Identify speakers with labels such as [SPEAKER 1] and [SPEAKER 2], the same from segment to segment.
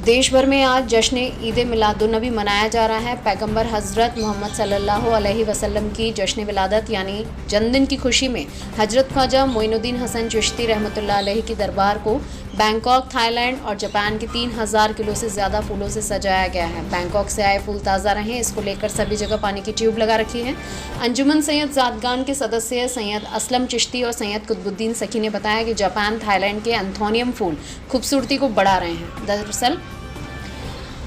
[SPEAKER 1] देश भर में आज जश्न ईद मिलादुन्नबी मनाया जा रहा है। पैगंबर हज़रत मोहम्मद सल्लल्लाहु अलैहि वसल्लम की जश्न विलादत यानी जन्मदिन की खुशी में हज़रत ख्वाजा मोइनुद्दीन हसन चिश्ती रहमतुल्लाह अलैहि की दरबार को बैंकॉक, थाईलैंड और जापान के 3000 किलो से ज़्यादा फूलों से सजाया गया है। बैंकॉक से आए फूल ताज़ा रहें, इसको लेकर सभी जगह पानी की ट्यूब लगा रखी है। अंजुमन सैयद ज़ादगान के सदस्य सैयद असलम चिश्ती और सैयद कुतुबुद्दीन सखी ने बताया कि जापान, थाईलैंड के एंथोनियम फूल खूबसूरती को बढ़ा रहे हैं। दरअसल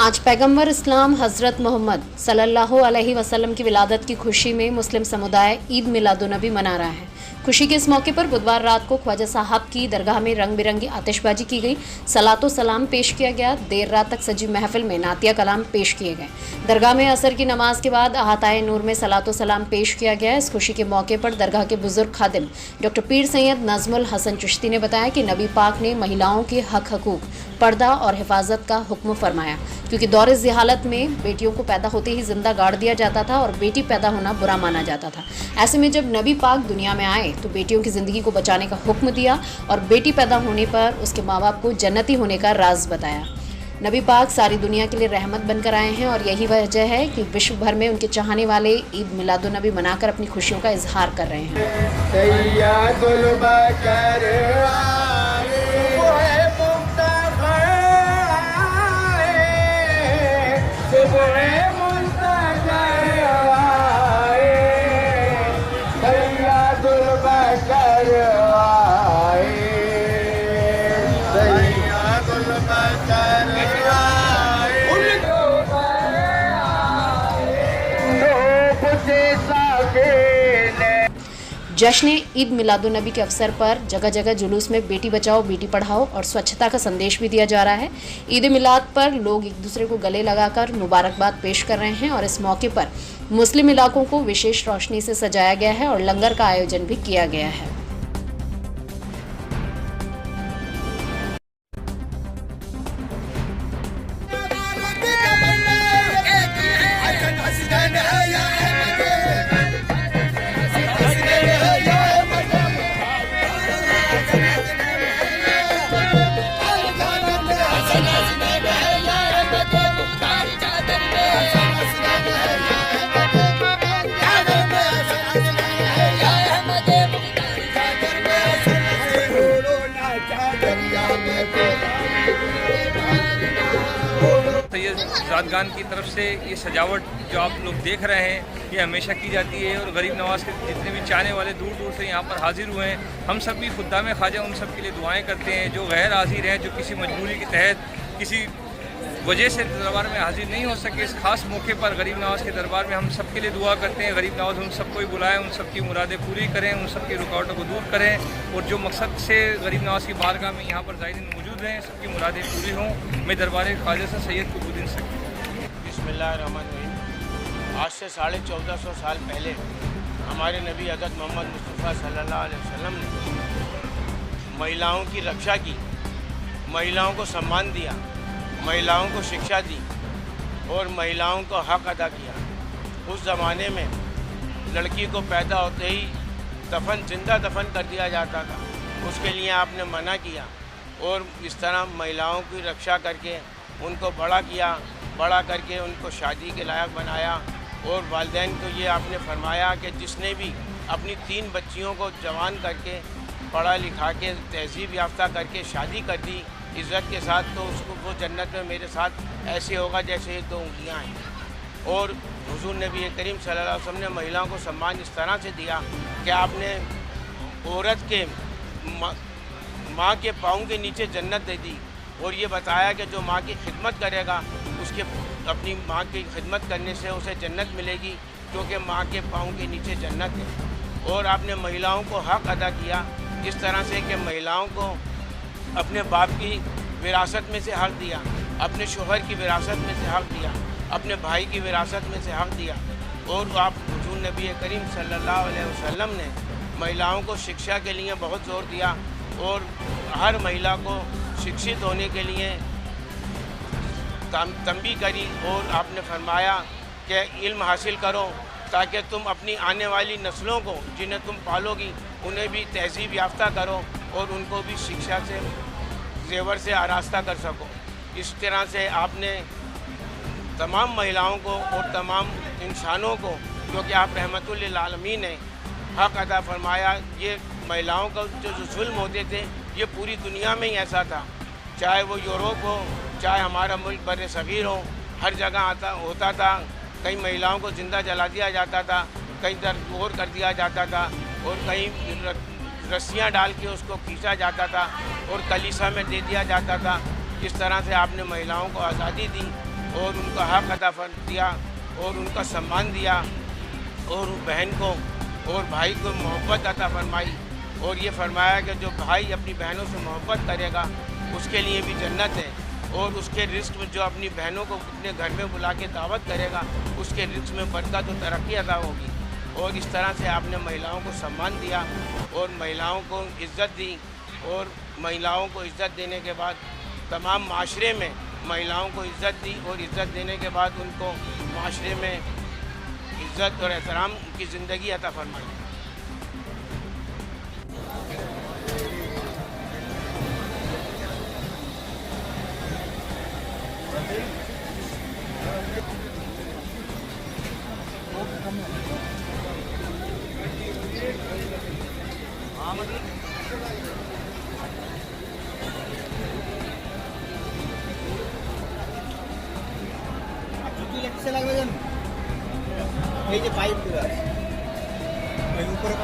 [SPEAKER 1] आज पैगंबर इस्लाम हज़रत मोहम्मद सल्लल्लाहु अलैहि वसल्लम की विलादत की खुशी में मुस्लिम समुदाय ईद मिलादुन्नबी मना रहा है। खुशी के इस मौके पर बुधवार रात को ख्वाजा साहब की दरगाह में रंग बिरंगी आतिशबाजी की गई, सलातो सलाम पेश किया गया। देर रात तक सजी महफिल में नातिया कलाम पेश किए गए। दरगाह में असर की नमाज के बाद अहाताए नूर में सलातो सलाम पेश किया गया। इस खुशी के मौके पर दरगाह के बुजुर्ग खादिम डॉक्टर पीर सैयद नजमुल हसन चिश्ती ने बताया कि नबी पाक ने महिलाओं के हक हकूक, पर्दा और हिफाजत का हुक्म फरमाया, क्योंकि दौरे ज़िहालत में बेटियों को पैदा होते ही जिंदा गाड़ दिया जाता था और बेटी पैदा होना बुरा माना जाता था। ऐसे में जब नबी पाक दुनिया में आए तो बेटियों की ज़िंदगी को बचाने का हुक्म दिया और बेटी पैदा होने पर उसके माँ बाप को जन्नती होने का राज बताया। नबी पाक सारी दुनिया के लिए रहमत बनकर आए हैं और यही वजह है कि विश्व भर में उनके चाहने वाले ईद मिलादुन्नबी मनाकर अपनी खुशियों का इजहार कर रहे हैं। जश्न ईद मिलादुन्नबी के अवसर पर जगह जगह जुलूस में बेटी बचाओ बेटी पढ़ाओ और स्वच्छता का संदेश भी दिया जा रहा है। ईद मिलाद पर लोग एक दूसरे को गले लगाकर मुबारकबाद पेश कर रहे हैं और इस मौके पर मुस्लिम इलाकों को विशेष रोशनी से सजाया गया है और लंगर का आयोजन भी किया गया है।
[SPEAKER 2] सैयद ज़ादगान की तरफ से ये सजावट जो आप लोग देख रहे हैं ये हमेशा की जाती है और गरीब नवाज़ के जितने भी चाहने वाले दूर दूर से यहाँ पर हाजिर हुए हैं। हम सब भी खुद्दाम ख्वाजा उन सब के लिए दुआएं करते हैं जो गैर हाजिर हैं, जो किसी मजबूरी के तहत किसी वजह से दरबार में हाजिर नहीं हो सके। इस खास मौके पर गरीब नवाज़ के दरबार में हम सब के लिए दुआ करते हैं। गरीब नवाज़ उन सबको ही बुलाएं, उन सब की मुरादें पूरी करें, उन सब की रुकावटों को दूर करें और जो मकसद से गरीब नवाज़ की बारगाह में यहाँ पर ज़ायरीन मौजूद हैं सबकी मुरादें पूरी हों। मैं दरबार ख्वाजा से सैयद कुतुबुद्दीन सखी।
[SPEAKER 3] बिस्मिल्लाहिर्रहमानिर्रहीम। आज से 1450 साल पहले हमारे नबी हज़रत मोहम्मद मुस्तफ़ा सल्लल्लाहु अलैहि वसल्लम ने महिलाओं की रक्षा की, महिलाओं को सम्मान दिया, महिलाओं को शिक्षा दी और महिलाओं को हक अदा किया। उस ज़माने में लड़की को पैदा होते ही जिंदा दफन कर दिया जाता था। उसके लिए आपने मना किया और इस तरह महिलाओं की रक्षा करके उनको बड़ा किया, बड़ा करके उनको शादी के लायक बनाया। और वालिदैन को ये आपने फरमाया कि जिसने भी अपनी 3 बच्चियों को जवान करके पढ़ा लिखा के तहज़ीब याफ्ता करके शादी कर दी इज़्ज़त के साथ, तो उसको वो जन्नत में मेरे साथ ऐसे होगा जैसे 2 उंगलियां हैं। और हुज़ूर नबी करीम सल्लल्लाहु अलैहि वसल्लम ने महिलाओं को सम्मान इस तरह से दिया कि आपने औरत के माँ के पाँव के नीचे जन्नत दे दी और ये बताया कि जो माँ की खिदमत करेगा उसके अपनी माँ की खिदमत करने से उसे जन्नत मिलेगी, क्योंकि माँ के पाँव के नीचे जन्नत है। और आपने महिलाओं को हक अदा किया इस तरह से कि महिलाओं को अपने बाप की विरासत में से हक दिया, अपने शोहर की विरासत में से हक दिया, अपने भाई की विरासत में से हक दिया। और आप हुज़ूर नबी करीम सल्लल्लाहु अलैहि वसल्लम ने महिलाओं को शिक्षा के लिए बहुत ज़ोर दिया और हर महिला को शिक्षित होने के लिए तंबीह करी और आपने फरमाया कि इल्म हासिल करो ताकि तुम अपनी आने वाली नस्लों को जिन्हें तुम पालोगी उन्हें भी तहज़ीब याफ्ता करो और उनको भी शिक्षा से जेवर से आरास्ता कर सको। इस तरह से आपने तमाम महिलाओं को और तमाम इंसानों को, क्योंकि आप रहमतुल लिल आलमीन हैं, हक अदा फरमाया। ये महिलाओं का जो जुल्म होते थे ये पूरी दुनिया में ही ऐसा था, चाहे वो यूरोप हो, चाहे हमारा मुल्क बर सग़ीर हो, हर जगह होता था। कई महिलाओं को ज़िंदा जला दिया जाता था, कहीं दरगोर कर दिया जाता था और कहीं रस्सियाँ डाल के उसको खींचा जाता था और कलीसा में दे दिया जाता था। इस तरह से आपने महिलाओं को आज़ादी दी और उनका हक अदा दिया और उनका सम्मान दिया और बहन को और भाई को मोहब्बत अता फरमाई। और ये फरमाया कि जो भाई अपनी बहनों से मोहब्बत करेगा उसके लिए भी जन्नत है, और उसके रिस्क में जो अपनी बहनों को अपने घर में बुला के दावत करेगा उसके रिस्क में बरकत और तरक्की अदा होगी। और इस तरह से आपने महिलाओं को सम्मान दिया और महिलाओं को इज़्ज़त दी, और महिलाओं को इज़्ज़त देने के बाद तमाम माशरे में महिलाओं को इज़्ज़त दी, और इज़्ज़त देने के बाद उनको माशरे में इज़्ज़त और एहतराम की ज़िंदगी अता फरमाई।
[SPEAKER 4] से লাগবে জানো এই যে পাইপ দেওয়া আছে ওই উপরে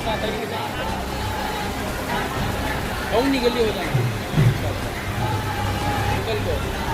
[SPEAKER 4] का तरीके से खाऊन निकली हो जाना निकल को